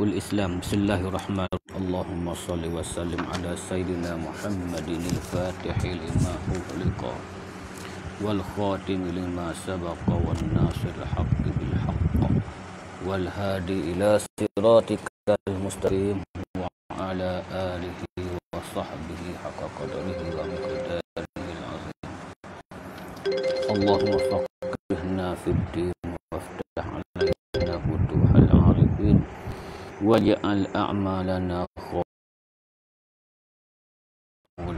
Islam. Bismillahirrahmanirrahim. Allahumma salli wa sallim ala sayyidina Muhammadin al-Fatih lima ughliqa wal khatim lima sabaqa wan nasir al-haqq bil haqq wal hadi ila siratikal mustaqim wa ala alihi wa sahbihi haqqa qadrihi wa miqdarihi al-azim. Allahumma faqihna fid din waftah alaina futuhal arifin waj'al a'malana khawla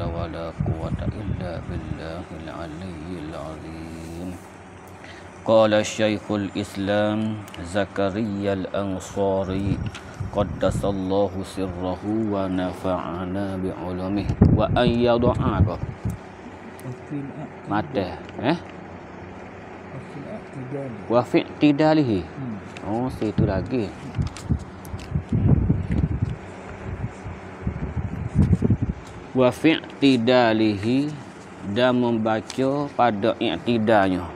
wa la quwwata illa billahil aliyyil azim. Qala Syekhul Islam Zakaria al-Ansari qaddasallahu sirrahu wa nafa'ana bi'ulumihi wa ayyada'a mata wa fi'tidalihi. Oh, situ lagi. Wa fi'tidalihi, dan membaca pada i'tidalnya.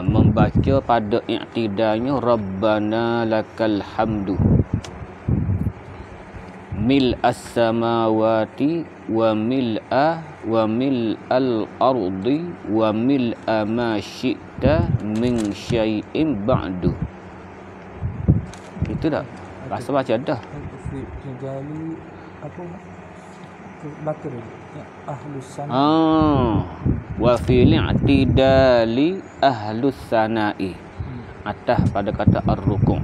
Membaca pada i'tidalnya Rabbana lakal hamdu mil as-samawati wa mil'a wa mil'al ardi wa mil'a ma syi'ta min syai'in ba'du. Itu dah bahasa baca dah. Gali apa baca dulu ahlus sana. Wa fil i'tidali ahlus sana'i. Atas pada kata ar-ruku'.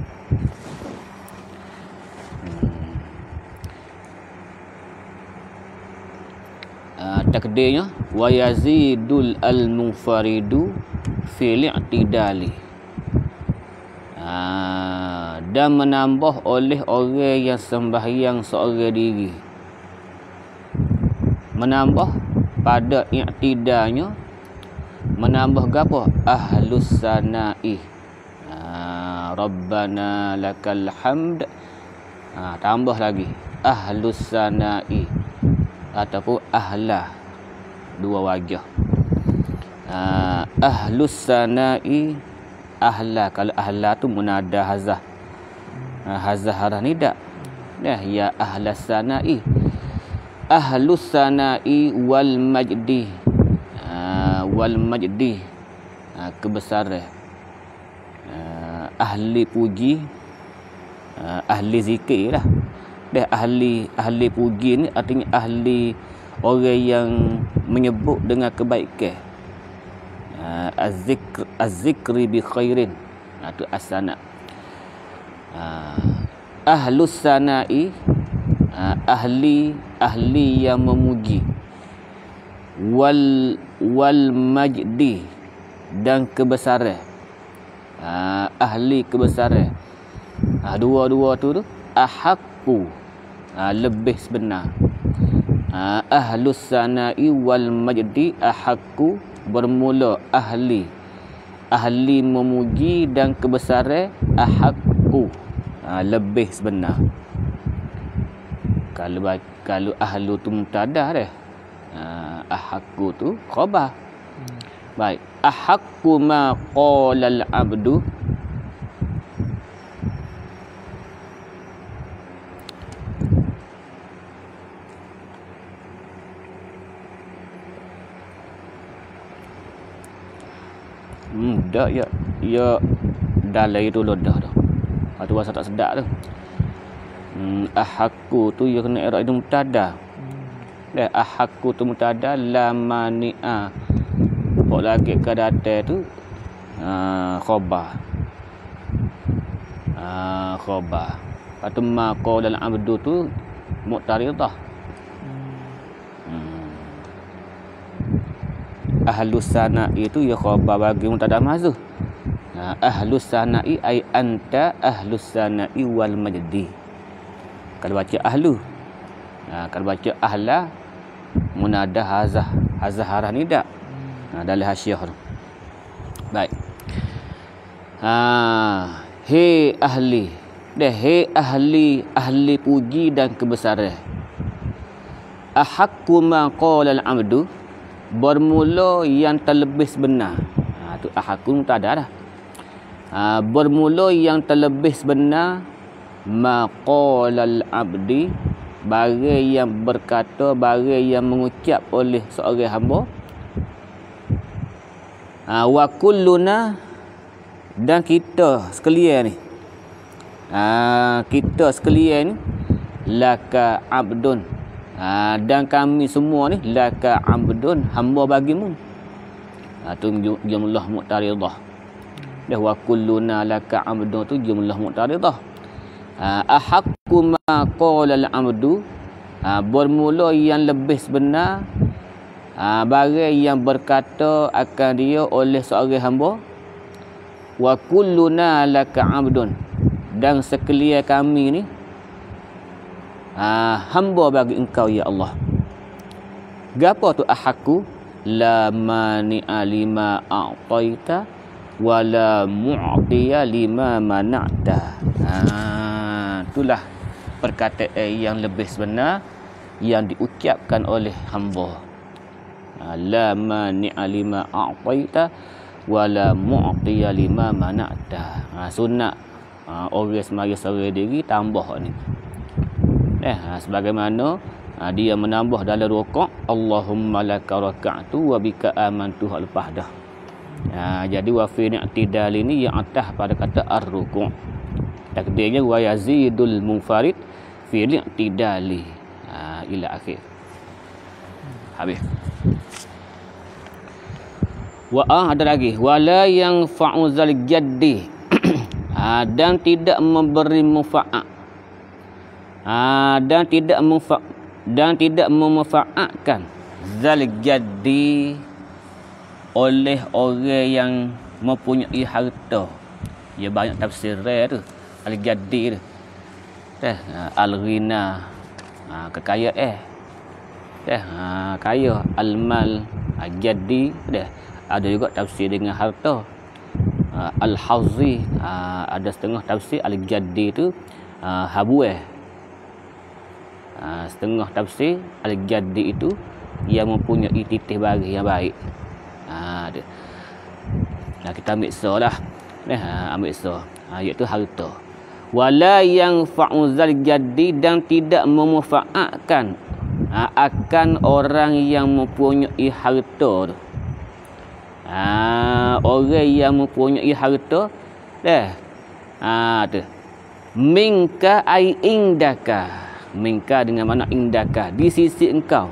Takdirnya wa yazidul al-munfaridu fil i'tidali. Dan menambah oleh orang yang sembahyang seorang diri. Menambah pada i'tidalnya, menambah gapo? Ahlus sana'i. Rabbana lakal hamd. Tambah lagi ahlus sana'i ataupun ahla, dua wajah. Ahlus sana'i, ahla. Kalau ahla tu munada hazah. Hazah harah nida. Ya ahlas sana'i. Ahlus sana'i wal majdi. Wal majdi, kebesaran. Ahli puji, ahli zikir lah. Ahli puji ni artinya ahli orang yang menyebut dengan kebaikan. Az-zikri bi khairin. Itu as-sana. Ahlus sana'i, ahli yang memuji. Wal majdi, dan kebesaran. Ahli kebesaran. Dua-dua tu ahakku, lebih sebenar. Ahlus sana'i wal majdi ahakku, bermula ahli memuji dan kebesaran. Ahakku, lebih sebenar. Kalau ahlu tu mubtada dah. Ahakku tu khabar. Baik, ahakku ma qala al-abdu. Dah ya dalai tu dah. Atau bahasa tak sedap tu. Ahakku tu ya kena i'rab itu mubtada. Ahakku tu mubtada, la mani'a. Pok lagi ke datai tu khabar. Khabar. Patu ma qala al-abdu tu mu'taridah. Ahlus sana'i itu ya khabar bagi mubtada mahzuf. Ahlus sana'i ai anta ahlus sana'i wal majdi. Kalau baca ahlu. Kalau baca ahla, munada hazah harah nida. Dalam hasyiah tu. Baik. Hei ahli. Hei ahli puji dan kebesaran. Ahakku ma qala al-abdu, bermula yang terlebih sebenar. Tu ahakun tak ada dah. Bermula yang terlebih sebenar maqalal abdi, barang yang berkata, barang yang mengucap oleh seorang hamba. Wa kulluna, dan kita sekalian ni, kita sekalian ni laka abdun, dan kami semua ni laka abdun, hamba bagimu. Tu jumlah mu'taridah. Dah wa kulluna laka abdun tu jumlah mu'taridah. Ahaqqu ma qala al-amdu, bermula yang lebih sebenar barang yang berkata akan dia oleh seorang hamba. Wa kulluna laka abdun, dan sekalian kami ni hamba bagi engkau ya Allah. Gapo tu ahaqqu? La mani'a lima a'taita wa la mu'tiya lima mana'ta. Itulah perkataan yang lebih sebenar yang diucapkan oleh hamba. La mani'a lima a'taita wa la mu'tiya lima mana'ta. Sunat orang semaya seorang diri tambah ni. Sebagaimana dia menambah dalam rukuk, Allahumma laka raka'tu wa bika amantu, lepas dah. Jadi wa fi i'tidal ini yang atas pada kata ar-ruku'. Takdirnya wa yazidul munfarid fi i'tidali ila akhir. Habis. Ada lagi wala yang fa'uzal jaddi, dan tidak memberi manfaat, dan tidak memanfaatkan zal jaddi oleh orang yang mempunyai harta. Ya banyak tafsir tu al jaddi tu. Al ghina, kekayaan. Kaya, al mal, al jaddi. Ada juga tafsir dengan harta. Al hazzi, ada setengah tafsir al jaddi tu habuah. Setengah tafsir al-jaddi itu yang mempunyai titih bagi yang baik. Kita ambil so lah. Ambil so. Iaitu harta. Wala yang fa'uzal jaddi, dan tidak memanfaatkan akan orang yang mempunyai harta. Orang yang mempunyai harta. Minka ai indaka. Minka dengan mana indaka, di sisi engkau.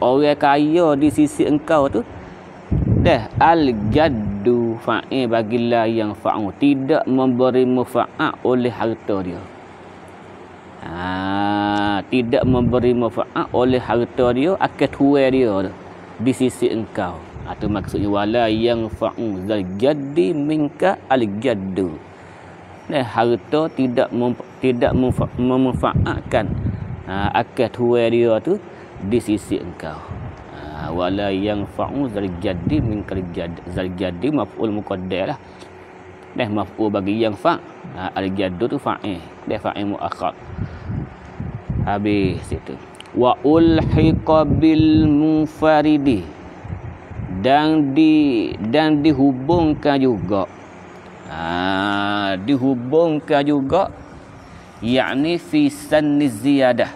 Orang kaya di sisi engkau tu. Al-jaddu fa'il bagilah yang fa'u, tidak memberi manfaat oleh harta dia. Tidak memberi manfaat oleh harta dia akan tuai dia di sisi engkau. Itu maksudnya wala yang fa'u zal jaddi minka al-jaddu. Harta tidak memanfaatkan akal tuai dia tu di sisi engkau. Wala yang fa'u zal jaddi minkal zal jaddi maf'ul muqaddar lah. Maf'ul bagi yang fa', al jaddu tu fa'il, fa'il muakhar. Habis situ. Wa ulhiqa bil munfaridi, dan dihubungkan juga. Dihubungkan juga, yakni fi sanni ziyadah,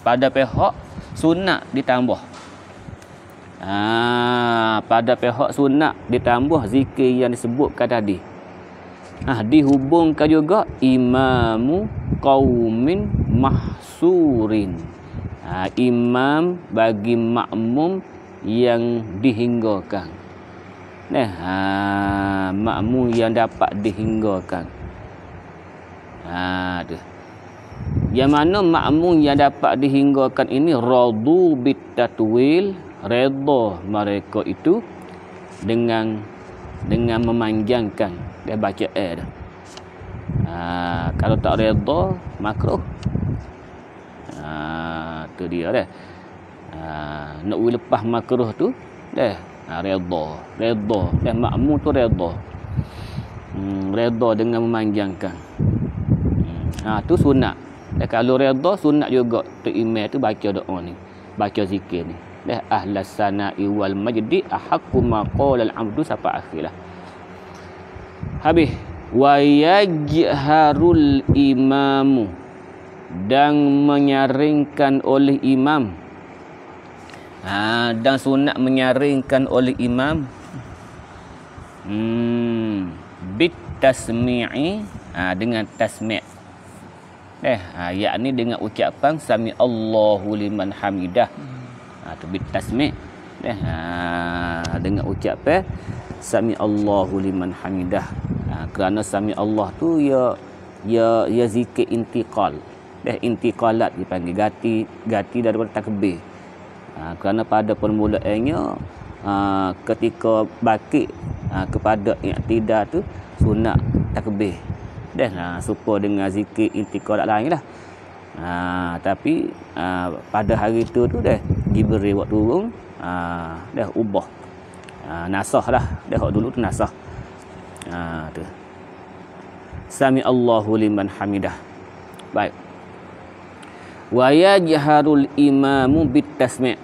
pada pihak sunat ditambah. Pada pihak sunat ditambah zikir yang disebutkan tadi. Dihubungkan juga imamu qaumin mahsurin, imam bagi makmum yang dihinggakan. Makmum yang dapat dihinggakan. Yang mana makmum yang dapat dihinggakan ini radu bitatwil, redha mereka itu dengan memanjangkan dia baca dah. Kalau tak redha makruh. Tu dia dah. Nak lepas makruh tu dah. Redha dan makmum tu redha. Redha dengan memanjangkan. Tu sunat. Dan kalau redha sunat juga tu imam tu baca doa ni, baca zikir ni. Dah ahlas sana'i wal majdi ahaqqu ma qala al-'abdu sampai akhirlah. Habis wa yajharul imamu, dan menyaringkan oleh imam. Dan sunat menyaringkan oleh imam bit tasmi'i, dengan tasmi', yakni dengan ucapan sami Allahu liman hamidah. Tu bit tasmi', dengan ucapan sami Allahu liman hamidah. Kerana sami Allah tu ya zikir intiqal, intiqalat dipanggil, gati daripada takbir. Kerana pada permulaannya ketika bakit kepada i'tidal tu sunat takbir, supaya dengan zikir intiqalat lain lah. Tapi pada hari tu Jibril waktu turun ubah, nasah lah, waktu dulu tu nasah. Tu sami Allahu liman hamidah. Baik. Wa yajharul imamu bit tasmi'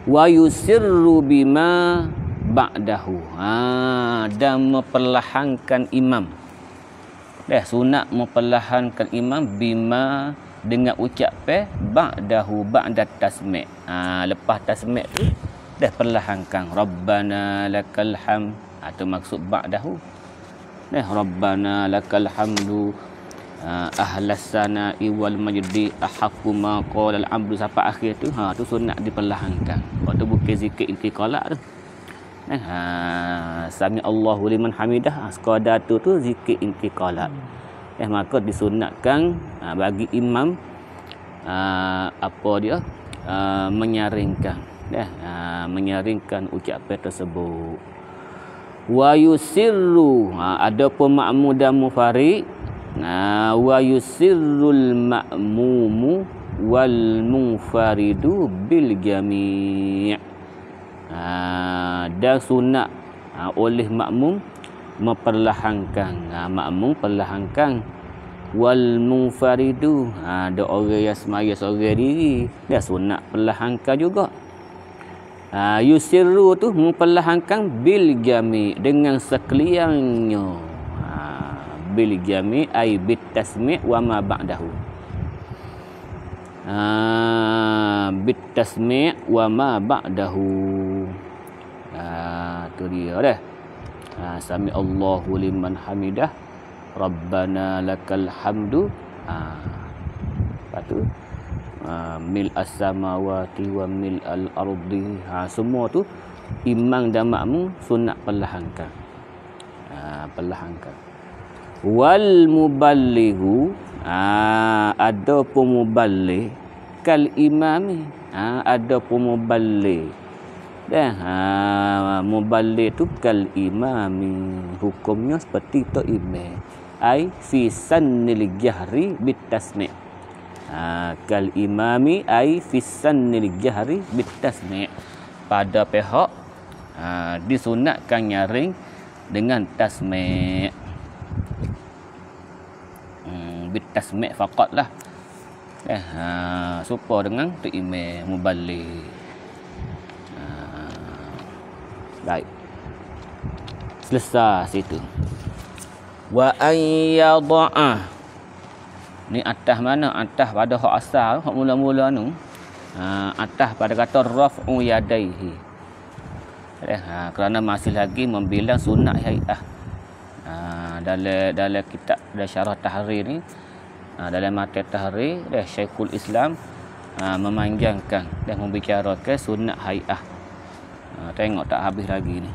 wa yusirru bima ba'dahu. Dan memperlahankan imam. Sunat memperlahankan imam bima, dengan ucapan ba'dahu, ba'da tasmi'. Lepas tasmi' tu perlahankan Rabbana lakal hamd. Itu maksud ba'dahu. Rabbana lakal hamdu ahlas sana'i wal majdi ahaqqu ma qala al-'abdu, sampai akhir tu. Tu sunat diperlahankan. Waktu bukan zikir intiqalat tu. Sami Allahu liman hamidah, sekadar tu zikir intiqalat. Maka disunatkan bagi imam menyaringkan, menyaringkan ucapan tersebut. Wa yusirru, adapun makmum dan mufarid, wa yusirrul ma'mumu wal munfaridu bil jami'. Dan sunat oleh makmum memperlahankan, makmum perlahankan, wal munfaridu, ada orang yang semaya seorang diri, dia sunat perlahankan juga. Yusirru tu memperlahankan bil jami', dengan sekaliannya. Bil jami' ay bit tasmi' wa ma ba'dahu. Bit tasmi' wa ma ba'dahu. Tu dia dah. Sami Allahu liman hamidah, Rabbana lakal hamdu. Lepas tu mil as-samawati wa mil al-ardi. Semua tu imam dan makmum sunat perlahankan. Perlahankan. Wal muballighu, ada pun muballigh kal imami, ada pun muballigh. Muballigh tu kal imami, hukumnya seperti tu imam. Ai fi sannil jahri bit tasmi'. Kal imami ai fi sannil jahri bit tasmi'. Pada pihak disunatkan nyaring dengan tasmi'. Bit tasmi' faqat lah. Supaya dengan tu imam muballigh. Baik. Selesai situ. Wa ayyadha. Ni atas mana? Atas pada hak asal, hak mula-mula tu. Atas pada kata raf'u yadaihi. Kerana masih lagi membilang sunat hai'ah. Dalam kitab dalam syarah tahrir ni, dalam matan tahrir Syekhul Islam memanjangkan dan membicarakan sunat hai'ah. Tengok tak habis lagi ni.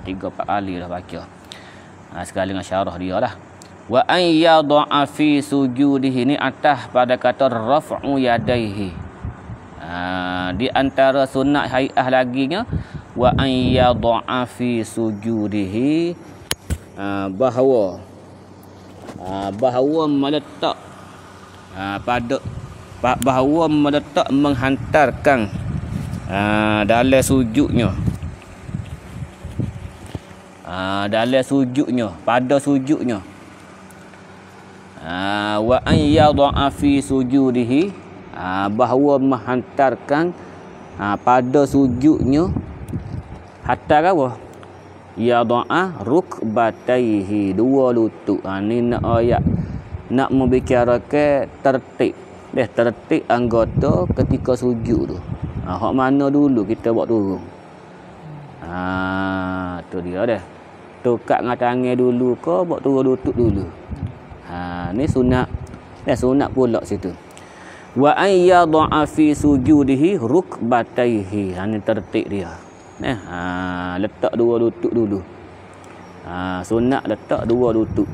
3-4 kali dah baca. Sekali dengan syarah dia lah. Wa ayyadha fi sujudihi, ni atas pada kata raf'u yadaihi. Di antara sunat hai'ah laginya wa ayyadha fi sujudihi, bahawa meletak bahawa meletak menghantarkan dalam sujudnya, dalam sujudnya, pada sujudnya. Wa ayyadha fi sujudihi, bahawa menghantarkan pada sujudnya. Hantar apa? yada'a rukbataihi, dua lutut. Ni nak ayat nak membicarakan tertib. Tertib anggota ketika sujud tu. Hak mana dulu kita buat turun. Tu dia dah. Tukak dengan tangan dulu ke buat turun lutut dulu. Ni sunat. Sunat pula situ. Wa ayyadha fi sujudihi rukbataihi. Ni tertib dia. Letak dua lutut dulu. Sunat letak dua lutut.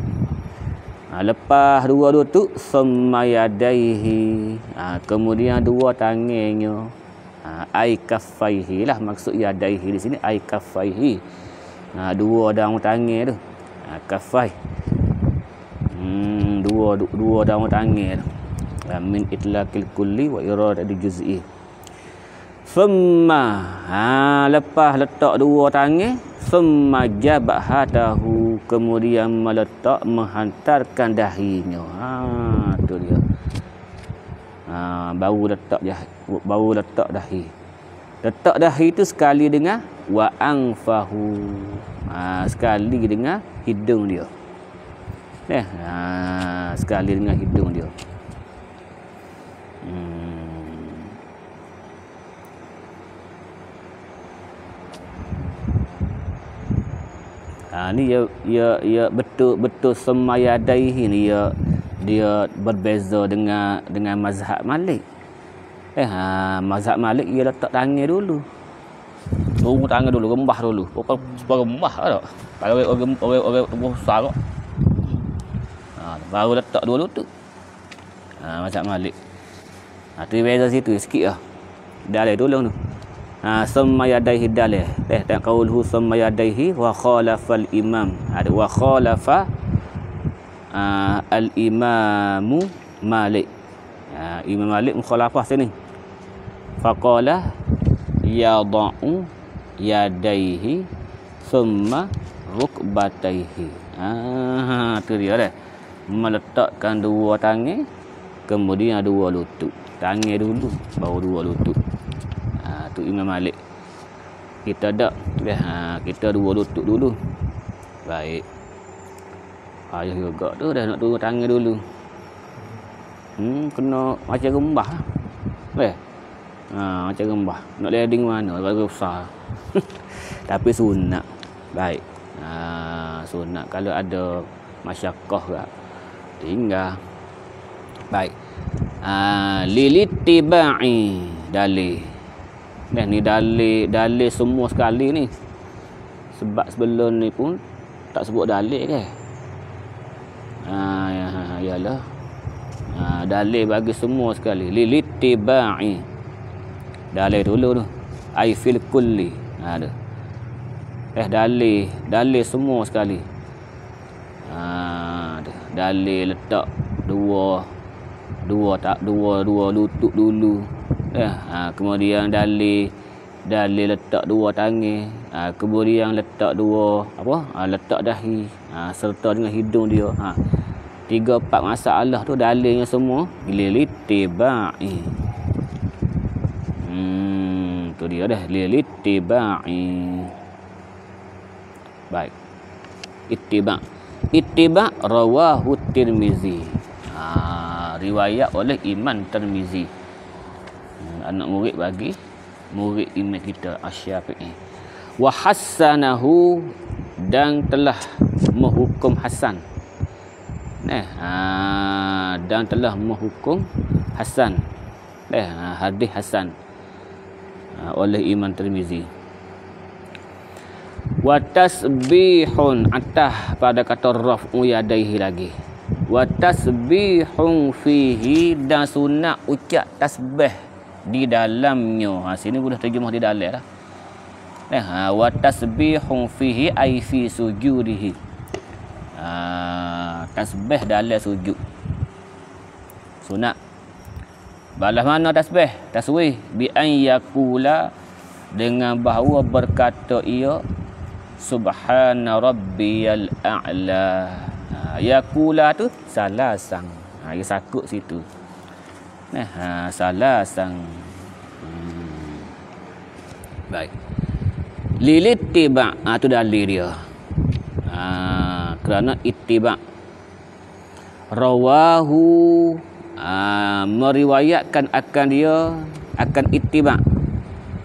Lepas dua lutut semayadaihi, kemudian dua tangannya, ai kaffaihi lah, maksud yadaihi di sini ai kaffaihi, dua daun tangan tu, kaffai, dua daun tangan tu, min itlaqil kulli wa iradati juz'i. Summa, lepas letak dua tangan, summa jabhatahu, kemudian meletak menghantarkan dahinya. Tu dia. Baru letak dahi. Letak dahi itu sekali dengan wa anfahu. Sekali dengan hidung dia. Sekali dengan hidung dia. Ni ya betul semayadaihi ni dia berbeza dengan mazhab Malik. Mazhab Malik dia letak tangan dulu. Turun tangan dulu, rembah dulu. Supaya rembah tak? Kalau orang besar tak? Baru letak dua lutut. Mazhab Malik. Tu beza situ sikit lah. Dah boleh tolong tu. Summa yadaihi dalih. Dan qauluhu summa yadaihi wa khalafal imam. Ada wa khalafa al-imamu Malik. Imam Malik mukhalafah sini. Faqala yada'u yadaihi summa rukbataihi. Tu dia dah. Meletakkan dua tangan, kemudian dua lutut. Tangan dulu, baru dua lutut. Tu Imam Malik. Kita tak. Kita dua lutut dulu. Baik. Payah juga tu dah nak turun tangan dulu. Kena macam rembah. Macam rembah. Nak landing mana? Kalau besar. Tapi sunat. Baik. Sunat. Kalau ada masyakkah tak, tinggal. Baik. Lilittiba'i dalil. Ni dalil semua sekali ni. Sebab sebelum ni pun tak sebut dalil ke? Yalah. Dalil bagi semua sekali. Lilittiba'i. Dalil dulu tu. Ai fil kulli. Ada. Dalil semua sekali. Dalil letak dua lutut dulu. Kemudian dalil letak dua tangan, kemudian letak letak dahi, serta dengan hidung dia. 3-4 masalah tu dalilnya semua lilittiba'i. Tu dia dah, lilittiba'i. Baik. Ittiba' rawahu Tirmizi. Riwayat oleh Imam Tirmizi. Anak murid bagi murid imam kita Asy-Syafi'i. Wa hassanahu, dan telah menghukum hasan. Dan telah menghukum hasan. Hadis hasan oleh Imam Tirmizi. Wa tasbihun, atah pada kata raf'u yadaihi lagi. Wa tasbihun fihi, dan sunat ucap tasbih di dalamnya. Sini sudah terjemah di dalam lah. Wa tasbihun fihi ai fi sujudihi. Tasbih dalam sujud. Sunat. Balas mana tasbih? Tasbih bi an yaqula, dengan bahawa berkata ia subhana rabbiyal a'la. Yaqula tu salasang. Dia sakut situ. Salasang. Baik. Lilittiba', tu dalil dia. Kerana ittiba'. Rawahu, meriwayatkan akan dia akan ittiba'.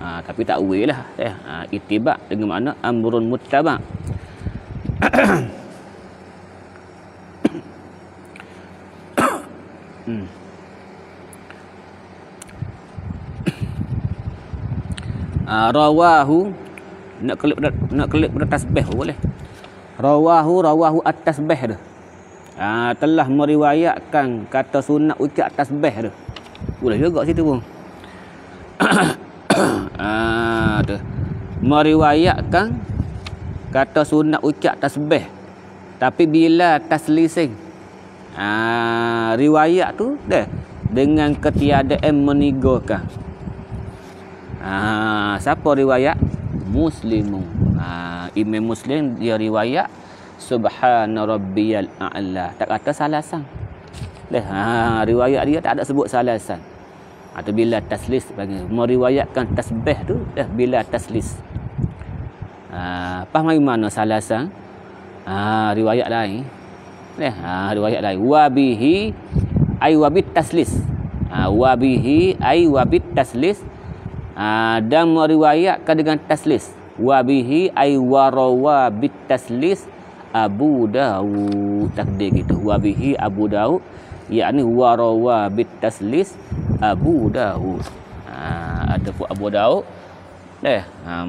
Tapi tak weh lah. Ittiba' dengan makna amrun muttaba'. Rawahu, nak klik pada tasbih boleh. Rawahu at-tasbih tu. Telah meriwayatkan kata sunat ucap tasbih tu. Boleh juga situ pun. Tu. Meriwayatkan kata sunat ucap tasbih. Tapi bila taslising. Riwayat tu dah dengan ketiadaan menigakan. Siapa riwayat? Muslimun. Imam Muslim dia riwayat subhana rabbiyal a'la. Tak kata salasan. Riwayat dia tak ada sebut salasan. Atau bila taslis panggil meriwayatkan tasbih tu dah bila taslis. Faham mana salasan? Riwayat lain. Riwayat lain. Wabihi ay wabit taslis. Wabihi ay wabit taslis. Dan meriwayatkan dengan taslis. Wabihi ay warawa bit taslis Abu Dawud. Takdir gitu. Wabihi Abu Dawud, yakni warawa bit taslis Abu Dawud. Ada pun Abu Dawud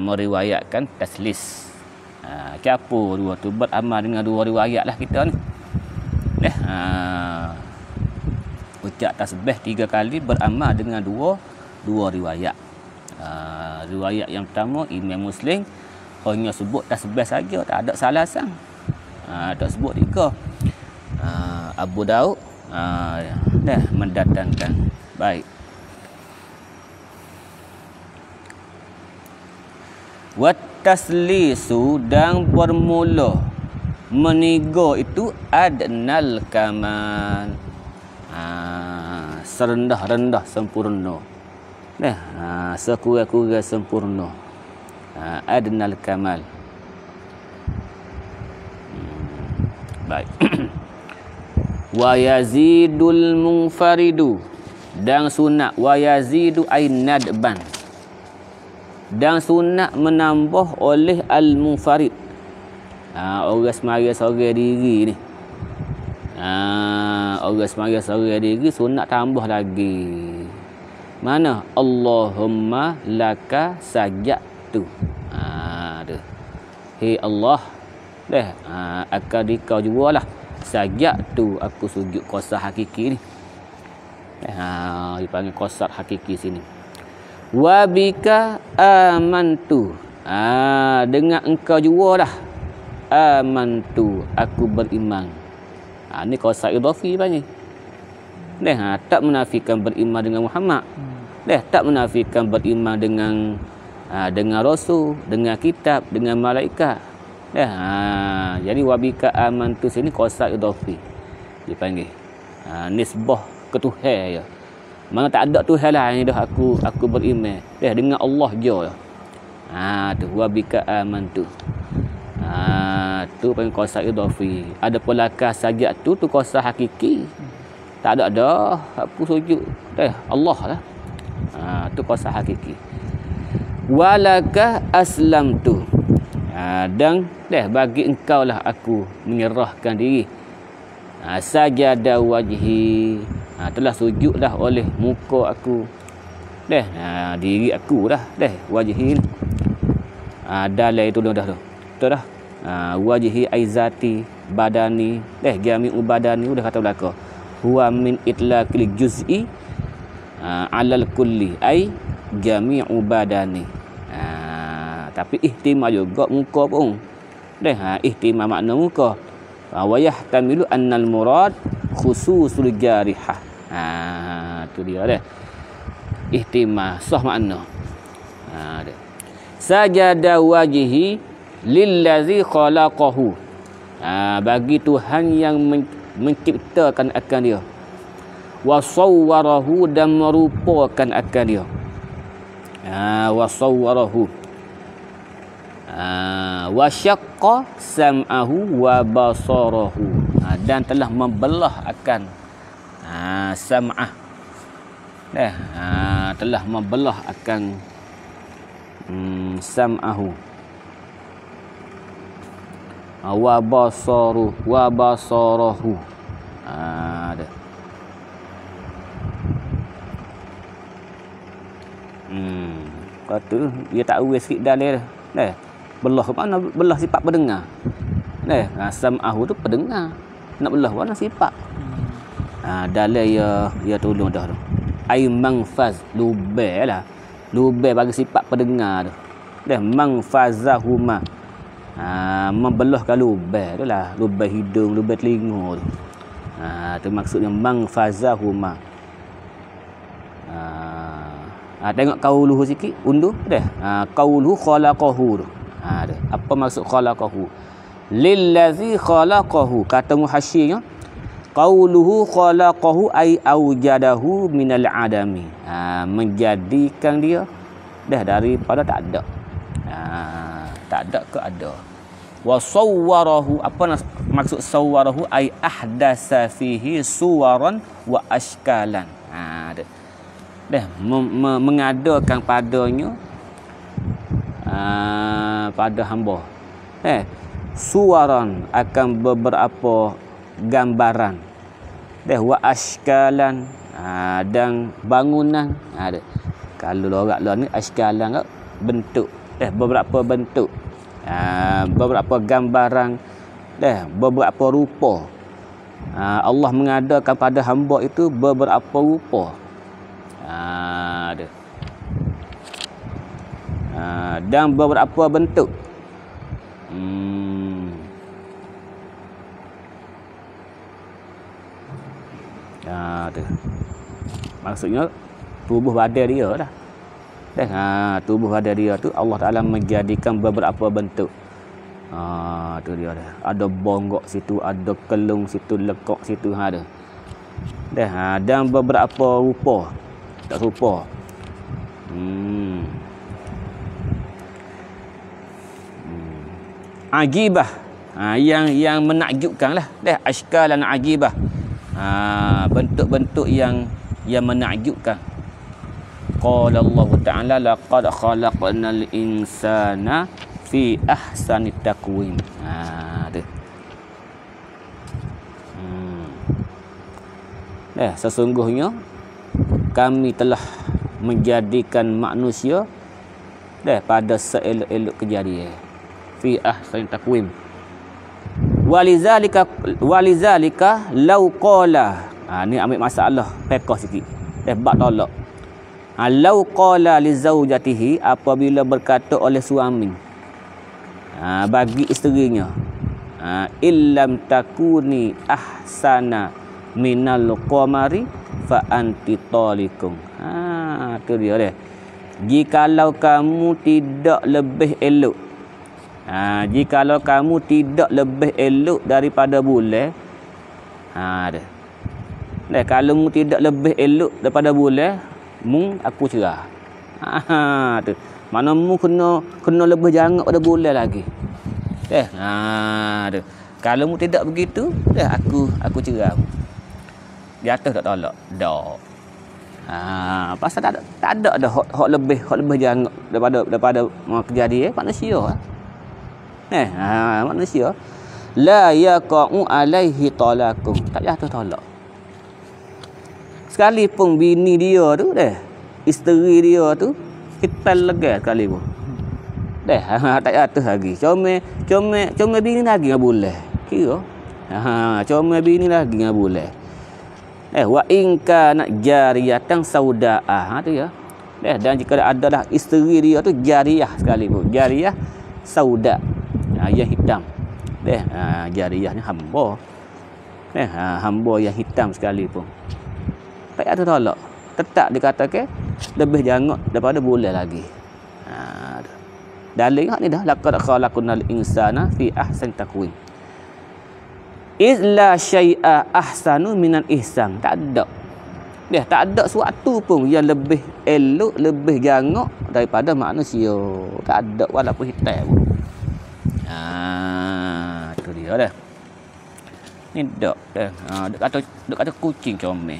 meriwayatkan taslis. Siapa dua tu? Beramal dengan dua riwayat lah kita ni. Ucap tasbih 3 kali, beramal dengan dua riwayat. Riwayat yang pertama Imam Muslim hanya sebut tasbih saja, tak ada salasan. Tak sebut 3. Abu Daud mendatangkan. Baik. Wat taslisu, dan bermula meniga itu adnal kamal. Serendah-rendah sempurna. Sekurang-kurang sempurna. Adnal kamal. Baik. Wa yazidul munfaridu, dan sunat wa yazidu ay nadban, dan sunat menambah oleh al munfarid. Orang semaya seorang diri ni. Orang semaya seorang diri sunat tambah lagi. Mana? Allahumma laka sajadtu. Tu. Hei Allah, akan dikau jualah sajadtu, aku sujud qasar hakiki ni. Dipanggil qasar hakiki sini. Wa bika amantu. Dengan engkau jualah amantu, aku beriman. Ni qasar idhafi panggil. Tak menafikan beriman dengan Muhammad. Tak menafikan beriman dengan Rasul, dengan kitab, dengan malaikat. Jadi wabika amantu sini qasar idhafi dipanggil. Nisbah ke Tuhan ya. Mana tak ada Tuhan lain dah aku beriman. Dengan Allah je. Tu wabika amantu. Tu panggil qasar idhafi. Ada pelakar sajak tu qasar hakiki. Tak ada dah aku sujud Allah lah. Tu qasar hakiki. Walaka aslamtu. Dan bagi engkau lah aku menyerahkan diri. Sajada wajhi. Telah sujudlah oleh muka aku. Diri aku dah. Wajhi ni. Dalai tu dah tu. Betul dah. Wajhi aizati badani. Jami'u badani udah kata belaka. Huwa min itlaqil juz'i alal kulli ay jami'u badani. Tapi ihtimal juga muka pun. Ihtimal makna muka. Wa yahtamilu annal murad khususul jarihah. Tu dia dah. Ihtimal sah makna. Sajada wajhi lillazi khalaqahu. Bagi Tuhan yang menciptakan akan dia. Wa sawwarahu, dan merupakan akan dia. Wa sawwarahu. Wa syaqqa sam'ahu wa basarahu. Dan telah membelah akan sam'ah. Telah membelah akan sam'ahu. Wa basarahu. Ada. Kata dia tak urus sikit dalil dah. Belah ke mana? Belah sifat pendengar. Sam'ahu tu pendengar. Nak belah mana sifat? Dalil ya tolong dah tu. Ai mangfaz lubai lah. Lubai bagi sifat pendengar tu. Mangfazahuma. Membelahkan lubai tu lah. Lubai hidung, lubai telinga tu. Tu maksudnya mangfazahuma. Tengok qauluhu sikit, unduh dah. Qauluhu khalaqahu tu. Apa maksud khalaqahu? Lillazi khalaqahu, kata muhasyirnya, qauluhu khalaqahu ay aujadahu minal adami. Menjadikan dia daripada tak ada. Tak ada ke ada. Wa sawwarahu, apa maksud sawwarahu? Ay ahdasa fihi suwaran wa ashkalan. Mengadakan padanya pada hamba suwaran akan beberapa gambaran wa ashkalan dan bangunan. Kalau orang luar ni ashkalan bentuk beberapa bentuk, beberapa gambaran, beberapa rupa. Allah mengadakan pada hamba itu beberapa rupa. Dan beberapa bentuk. Maksudnya tubuh badan dia dah. Tubuh badan dia tu Allah Taala menjadikan beberapa bentuk. Tu dia dah. Ada bonggok situ, ada kelung situ, lekok situ ada. Dan beberapa rupa. Tak rupa. Ajibah. Yang menakjubkan lah. Ashkalan ajibah. Bentuk-bentuk yang menakjubkan. Qala Allah Ta'ala laqad khalaqnal insana fi ahsani taqwim. Sesungguhnya kami telah menjadikan manusia pada seelok-elok kejadian. Fi ahsani taqwim. Walizalika law qala. Ni ambil masalah fiqh sikit. Bab tolak. Law qala li zaujatihi, apabila berkata oleh suami bagi isterinya, illam takuni ahsana minal qamari fa anti talikum. Tu dia dia. Jikalau kamu tidak lebih elok, jikalau kamu tidak lebih elok daripada bulan, kalau mu tidak lebih elok daripada bulan, mu aku cerah. Tu. Mana mu kena lebih jangan pada bulan lagi. Tu. Kalau mu tidak begitu, aku cerah. Di atas tak tolak. Dak. Pasal tak ada dah hak lebih jangan daripada kejadian manusia. Manusia la yaqa'u alaihi talakum, tak jatuh tolak. Sekalipun bini dia tu isteri dia tu kita lega sekalipun. Tak jatuh lagi. Comel bini lagi dengan bulan. Kira. Comel bini lagi dengan bulan. Wa in kana jariyatan saudaa. Tu ya. Dan jika adalah isteri dia tu jariyah sekalipun. Jariyah sauda. Yang hitam. Jariyah ni hamba. Hamba yang hitam sekalipun. Tak ada tolak. Tetap dikatakan lebih jangan daripada bulan lagi. Dalil hak ni dah laqad khalaqnal insana fi ahsani taqwim. Izla syai'a ahsanu minal ihsan. Tak ada. Tak ada sesuatu pun yang lebih elok, lebih jangok daripada manusia. Tak ada walaupun hitam. Tu dia dah. Ni dak dah. Dek kata kucing comel.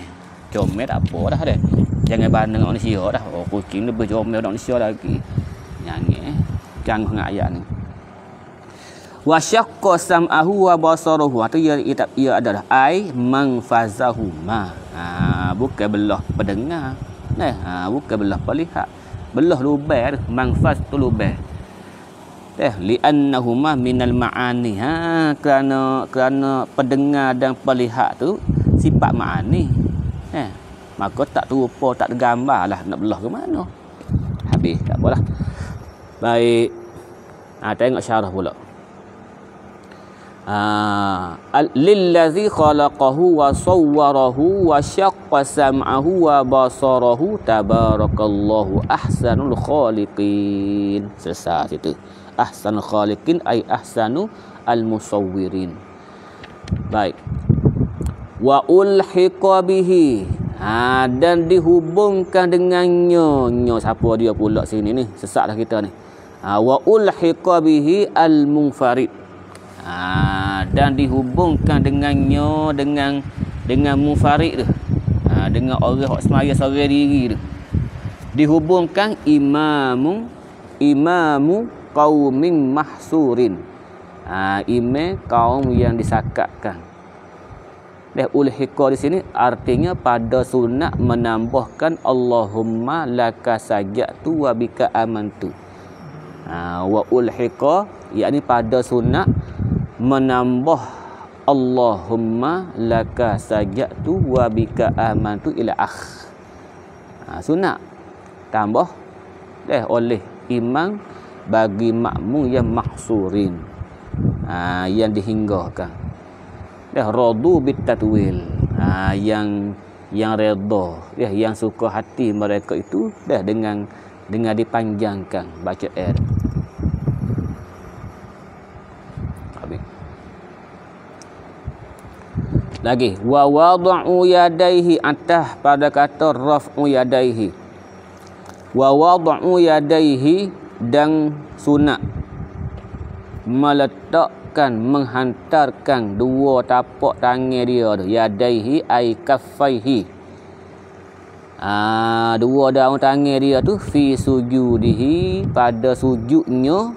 Comel tak apa dah dah. Jangan banding dengan manusia dah. Oh, kucing lebih comel dengan manusia lagi. Nyanyi canggih dengan ayat ni. Wa syaqqa sam'ahu wa basarahu. Itu ia adalah ai mangfazahu ma. Bukan belah pendengar. Bukan belah pelihat. Belah lubang tu, mangfaz tu lubang. Li'annahuma minal ma'ani. Kerana pendengar dan pelihat tu sifat ma'ani. Maka tak terupa, tak tergambar lah nak belah ke mana. Habis, tak apalah. Baik. Tengok syarah pula. Lillazi khalaqahu wa sawwarahu wa syaqqa sam'ahu wa basarahu tabarakallahu ahsanul khaliqin. Selesai situ. Ahsanul khaliqin ay ahsanu al-musawwirin. Baik. Wa ulhiqa bihi. Dan dihubungkan dengannya. Siapa dia pula sini ni? Sesatlah kita ni. Wa ulhiqa bihi al-munfarid. Dan dihubungkan dengannya dengan munfarid tu. Dengan orang hak semaya seorang diri tu. Dihubungkan imamu qaumin mahsurin. Imam kaum yang disakatkan. Ulhiqa di sini artinya pada sunat menambahkan Allahumma laka sajatu wa bika amantu. Wa ulhiqa yakni pada sunat menambah Allahumma laka sajatu wa bika amantu ila sunat tambah oleh imam bagi makmum yang mahsurin, yang dihinggakan. Radu bitatwil, yang redha, yang suka hati mereka itu dengan dipanjangkan baca air. Lagi wa wada'u yadaihi atah pada kata raf'u yadaihi. Wa wada'u yadaihi dan sunat meletakkan, menghantarkan dua tapak tangan dia tu, yadaihi ay kaffaihi. Dua daun tangan dia tu fi sujudihi pada sujudnya,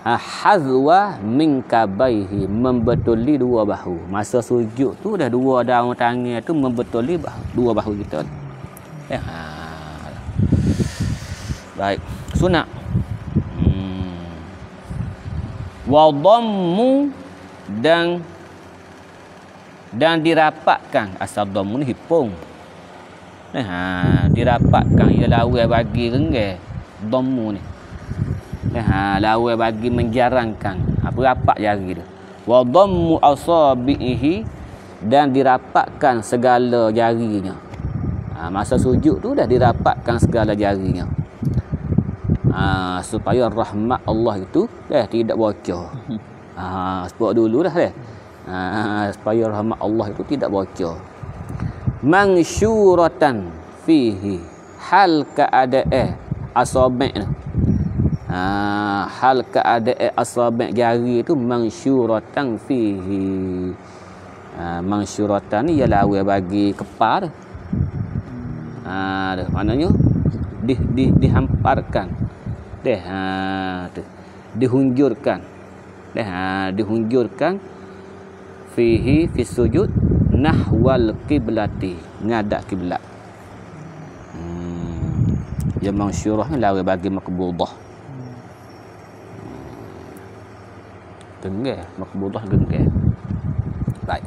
hazwa min kabaihi membetuli dua bahu. Masa sujud tu dah dua daun tangan tu membetuli dua bahu kita. Baik, sunat. Wa dhammu dan dirapatkan. Asal dhammu ni hipung. Dirapatkan ialah awal bagi renggang dhammu ni. Lawan bagi menjarangkan rapat jari tu. Wa dhammu asabihi dan dirapatkan segala jarinya. Masa sujud tu dah dirapatkan segala jarinya. Supaya rahmat Allah itu tidak bocor. Sebab dulu dah supaya rahmat Allah itu tidak bocor. Mansyuratan fihi hal keadaan asabi' tu. Hal keadaan asabi' jari itu mansyuratan fihi. Mansyuratan ni ialah awal bagi kepal. Maknanya dihamparkan. Dihunjurkan. Dihunjurkan fihi fi sujud nahwal qiblati, ngadap kiblat. Yang mansyurah ni lawan bagi makbudah. Genggam, makbudah genggam. Baik.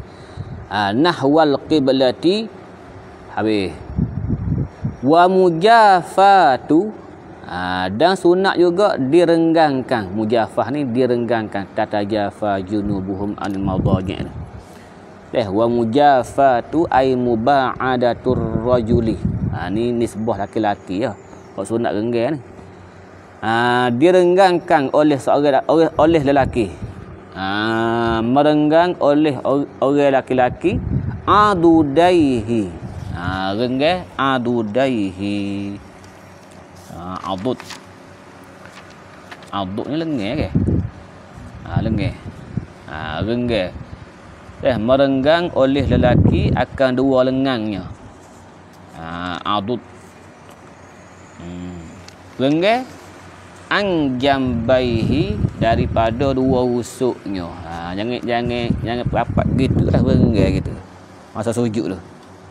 Nahwal qiblati habis. Wa mujafatu dan sunat juga direnggangkan. Mujafah ni direnggangkan. Tatajafa junubuhum anil madaji'. Wa mujafatu ay muba'adatur rajuli. Ni nisbah laki-laki ya. Kalau sunat renggang ni. Direnggangkan oleh seorang oleh lelaki. Merenggang oleh orang laki-laki adudaihi. Renggang adudaihi. Adud ni lengan ke? Lengan. Renggang. Merenggang oleh lelaki akan dua lengannya. Adud. Renggang ang jambaihi, daripada dua rusuknya. Jangan rapat gitu lah renggang gitu. Masa sujud tu.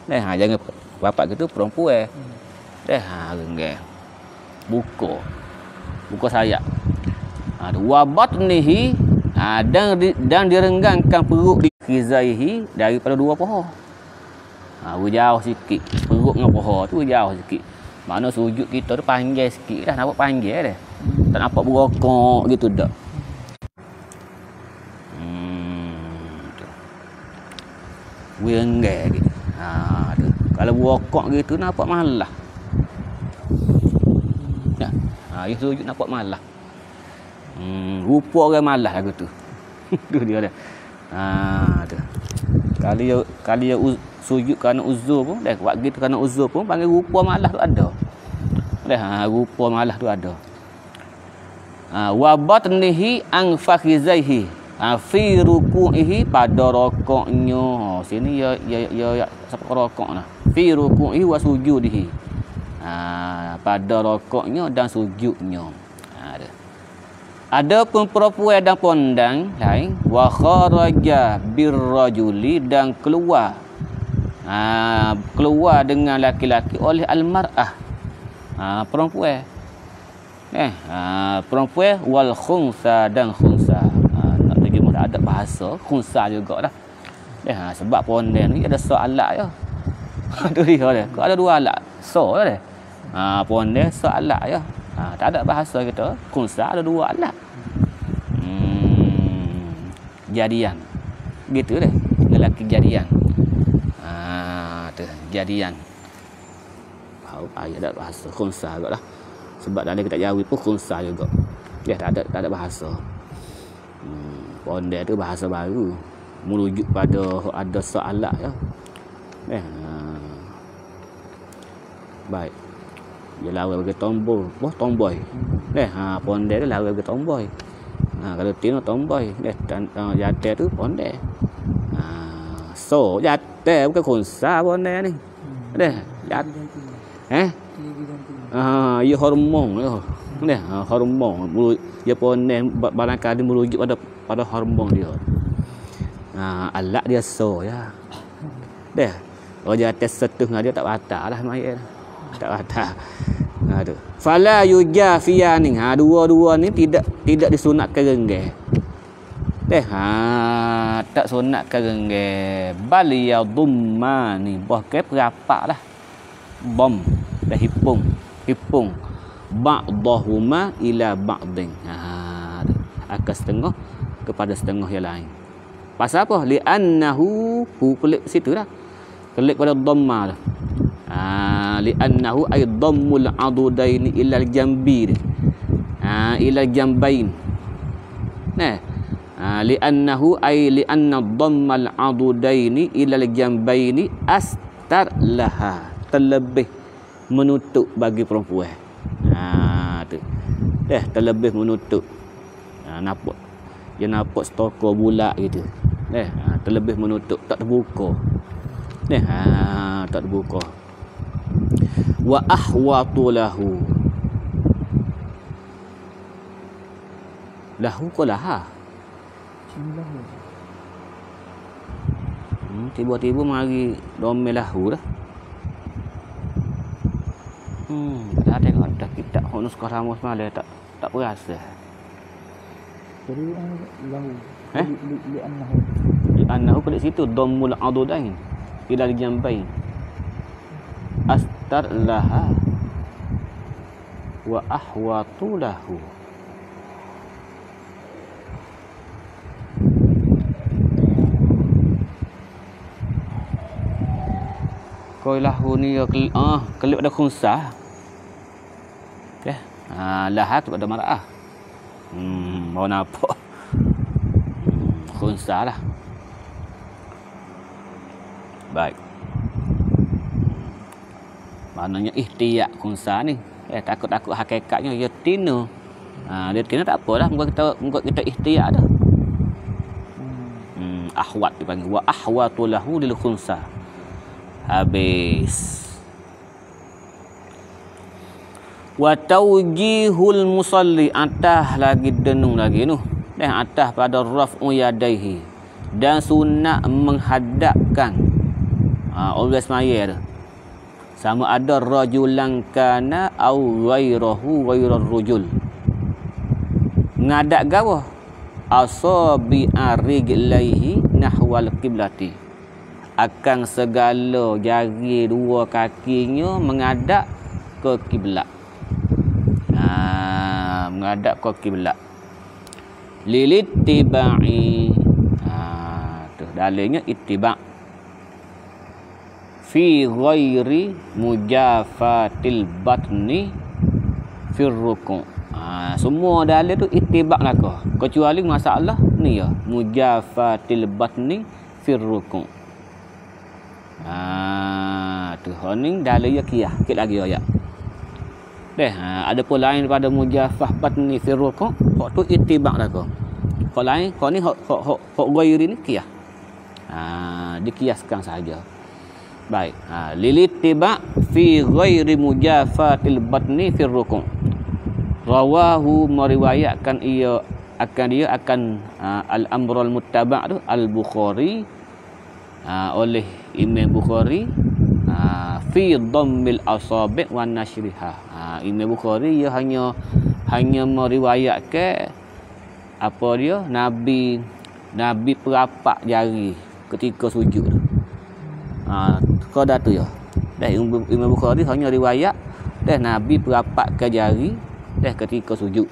Jangan rapat gitu perempuan. Renggang. Buka sayap. Wa batnihi, dan direnggangkan perut di khizaihi, daripada dua paha. Jauh sikit. Perut dengan paha tu jauh sikit. Makna sujud kita tu panjang sikit dah, nampak panjang dah. Tak nampak berokok gitu dah. Renggang gitu. Kalau berokok gitu nampak malah. Dia sujud nampak malah. Rupa orang malah lagu tu. Tu dia dah. Tu. Kali dia sujud kerana uzur pun, dah buat gitu kerana uzur pun panggil rupa malah tu ada. Rupa malah tu ada. Wa batnihi ang fakhizaihi, fi ruku'ihi, pada rokoknya. Sini ya siapa rokok nah. Fi ruku'ihi wa sujudihi. Pada rokoknya dan sujudnya. Adapun perempuan dan pondang lain, wa kharaja birrajuli, dan keluar dengan laki-laki oleh almar'ah, perempuan. Perempuan wal khunsa, dan khunsa. Nak terjemah ada bahasa khunsa juga dah. Sebab pondang ni ada soalat je. Tu dia dah. Kau ada dua alat. So dah. Pondang soalat je. Tak ada bahasa kita. Khunsa ada dua alat. Jadian. Gitu dah. Lelaki jadian. Tu jadian. Ayat ada bahasa khunsa juga lah. Sebab dalam kitab Jawi pun khunsa juga. Tak ada bahasa. Pondek tu bahasa baru. Merujuk pada ada soalat ya. Baik. Dia lawan bagi tomboy. Pondek tu lawan bagi tomboy. Kalau tino tomboy, jatuh tu pondek. So jatuh bukan khunsa pondek ni. Jatuh. Ya hormon ya. Hormon. Dia pondek barangkali merujuk pada hormon dia. Alat dia so ya. Kalau jatuh setuh dengan dia tak batal lah mayat. Tak batal. Tu. Fala yujafiyani. Dua-dua ni tidak disunatkan renggang. Tak sunatkan renggang. Bal yadhummani, bahkan berapaklah. Bom dah hipung. Ba'dahuma ila ba'din. Akan setengah kepada setengah yang lain. Pasal apa? Li'annahu, klik situ dah. Klik pada dhamma dah. Li'annahu ay dhammul adudaini ilal jambi. Ilal jambain. Li'annahu ay li'anna dhammal adudaini ilal jambaini astar laha, terlebih menutup bagi perempuan. Tu. Terlebih menutup. Nampak. Dia nampak stoko bulat gitu. Terlebih menutup, tak terbuka. Tak terbuka. Wa ahwatu lahu. Lahu ke laha? Tiba-tiba mari domel lahu dah. Dah tengok dah kitab Hunus Karamus malah tak berasa. Jadi lahu. Li'annahu pada situ dhammul adudain ila al-jambain. Astar laha wa ahwatu lahu. Kau lahu ni kelip ada khunsa. Laha tu ada mar'ah. Mau nampak. Khunsa lah. Baik. Maknanya ihtiyak khunsa ni. Takut-takut hakikatnya dia tina. Dia tina tak apalah, muka kita ihtiyak dah. ahwat dipanggil. Wa ahwatu lahu lil khunsa. Habis. Wa tawjihul musalli, atas lagi denung lagi tu. Dan atas pada raf'u yadaihi, dan sunat menghadapkan orang semaya tu. Sama ada rajulan kana au ghairahu ghairar rujul. Ngadap gawa asabi arigilaihi nahwal qiblati, akan segala jari dua kakinya menghadap ke kiblat. Menghadap ke kiblat. Lilittiba'i, tu dalilnya ittiba' fi ghairi mujafatil batni fir ruku'. Semua dalil tu ittiba' lah kau, kecuali masalah ni ya, mujafatil batni fir ruku'. Tu ni dalil ya qiyas sikit lagi ayat. Ada pun lain daripada mujafah batni fir ruku', hak tu ittiba' lah kau. Hak lain, hak ni hak ghairi ni qiyas. Dikiaskan saja. Baik. Lilittiba' fi ghairi mujafatil batni fir ruku'. Rawahu, meriwayatkan ia akan al-amrul muttaba' tu al-Bukhari, oleh Imam Bukhari, fi dhammil asabi' wa nashriha. Imam Bukhari ia hanya meriwayatkan apa dia, Nabi perapak jari ketika sujud. Kau dah tu ya. Imam Bukhari hanya riwayat Nabi perapak ke jari ketika sujud.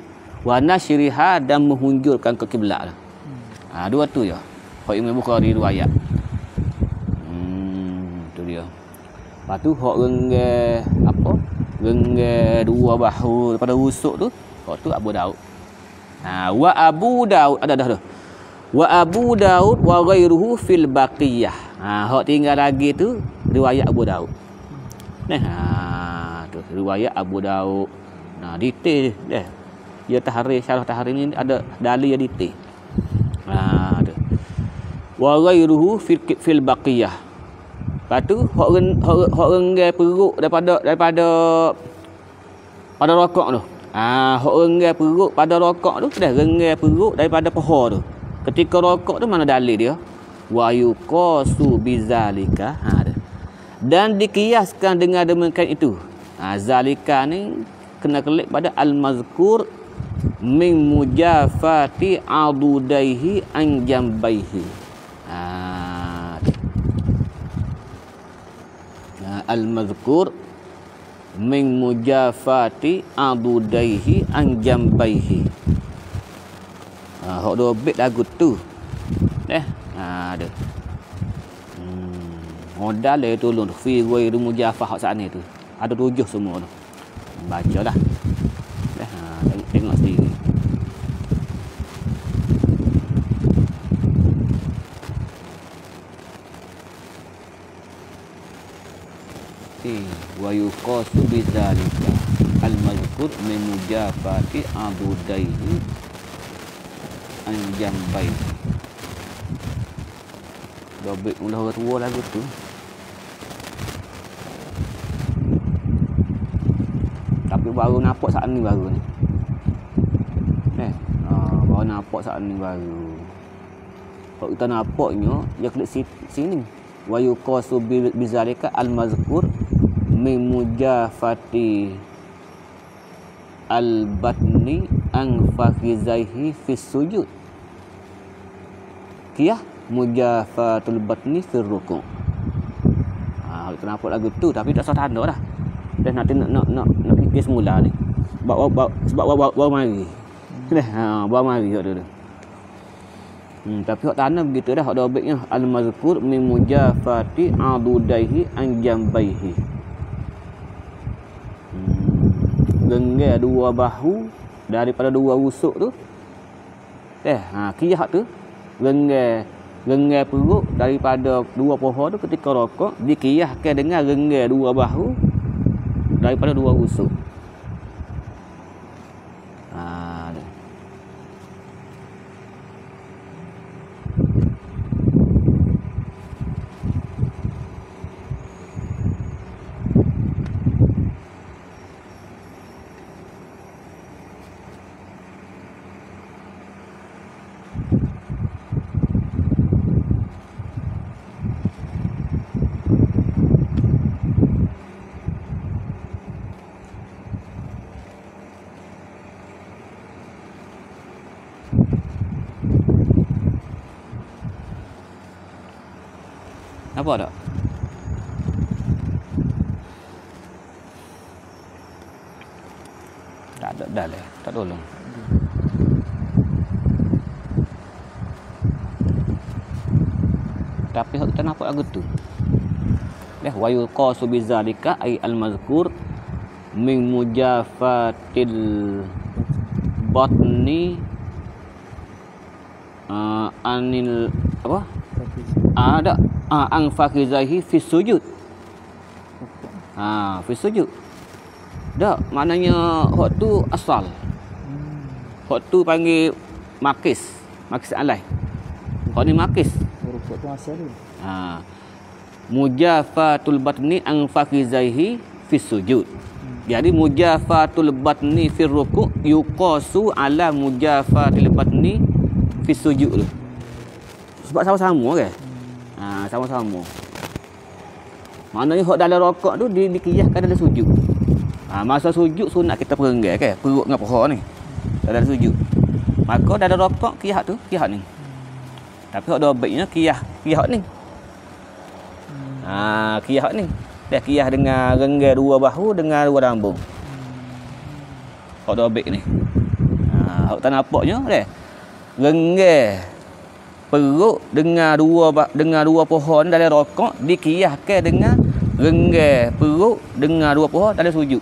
Wa nashriha, dan menghunjurkan ke kiblat. Dua tu ya. Hak Imam Bukhari riwayat. Tu dia. Lepas tu hak rengge dua bahu daripada rusuk tu, hak tu Abu Daud. Wa Abu Daud ada dah tu. Wa Abu Daud wa ghairuhu fil baqiyah. Hak tinggal lagi tu riwayat Abu Daud. Tu riwayat Abu Daud. Detail dia. Dia tahrir, syarah tahrir ni ada dalil yang detail. Tu. Wa ghairuhu fil baqiyah. Lepas tu hak renggai perut daripada pada rokok tu. Hak renggai perut pada rokok tu, renggai perut daripada paha tu. Ketika rokok tu mana dalil dia? Wa yuqasu bizalika. Dan dikiaskan dengan demikian itu. Zalika ni kena kelik pada al-mazkur min mujafati adudaihi an jambaihi. Al-mazkur min mujafati adudaihi an jambaihi. Hak dua bait lagu tu. Ada. Modal dia tolong tu. Fi ghairi mujafah hak saat ni tu. Ada 7 semua tu. Bacalah. Tengok sendiri. Wa yuqasu bidzalika al-mazkur min mujafati abudaihi an jambai. Dobek mula orang tua lagu tu. Tapi baru nampak saat ni baru ni. Baru nampak saat ni baru. Kalau kita nampaknya, dia klik sini. Wa yuqasu bizalika al-mazkur min mujafati al-batni an fakhizaihi fi sujud. Qiyah mujafatul batni fi ruku'. Kita nampak lagu tu tapi tak salah tanda dah. Dan nanti nak fikir semula ni. Sebab bawa mari. Bawa mari hak tu. Tapi hak tanah begitu dah, hak dobeknya al-mazkur min mujafati adudaihi an jambaihi. Genggai dua bahu daripada dua rusuk tu. Qiyah tu genggai perut daripada dua paha tu ketika rokok diqiyahkan dengan genggai dua bahu daripada dua rusuk. Apa tak? Tak ada dah lah. Tak tolong. Tapi hak kita nampak lagu tu. Dah wa yuqasu bizalika ay al-mazkur min mujafatil batni anil apa? Ada ang fakizahi fi sujud. Fi sujud. Dak, maknanya hak tu asal. Hak tu panggil makis alai. Hak ni makis. Rukuk tu asal dia. Mujafatul batni ang fakizaihi fi sujud. Jadi mujafatul batni fi ruku' yuqasu ala mujafatil batni fi sujud tu. Sebab sama-sama kan? Sama-sama. Maknanya hak dalam rokok tu dikiyahkan dalam sujud. Masa sujud sunat kita perenggai kan? Perut dengan paha ni. Dalam sujud. Maka dalam rokok kiyah tu, kiyah ni. Tapi hak dua baiknya kiyah ni. Kiyah ni. Dah kiyah dengan renggai dua bahu dengan dua lambung. Hak dua baik ni. Hak tak nampaknya dah. Renggai perut dengan dua pohon dalam rokok dikiyahkan dengan renggai perut dengan dua pohon dalam sujud.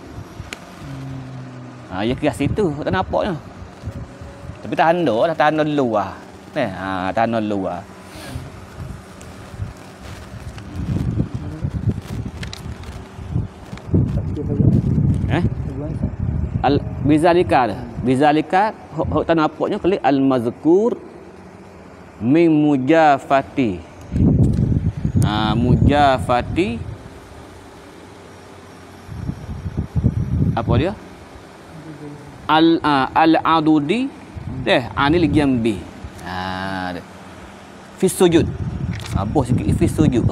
Ya kiyah situ tak nampaknya. Tapi tanda luar. Tanda luar. Bizalika hak tak nampaknya kali al-mazkur min mujafati. Mujafati apa dia? Al-adudi anil jambi. Fi sujud. Apa sikit fi sujud.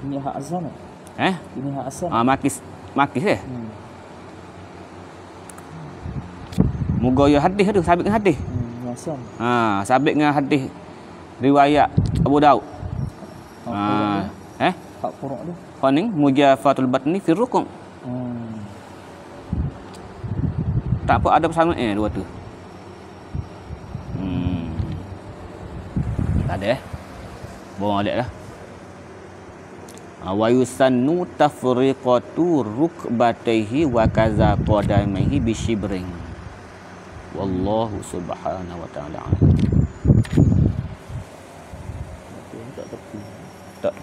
Ini hak azan. Ini hak azan. Makis Moga ya hadis tu sabit dengan hadis. Azan. Sabit dengan hadis riwayat Abu Daud. Hak qur'an dia. Qaning mujafatul batni fi ruku'. Tak apa ada persamaan dua tu. Tak ada Bawa alik lah. Wa yusannu tafriqatu rukbatayhi wa kaza qadamaihi bishibrin. Wallahu subhanahu wa ta'ala. Tak tepi. Tak.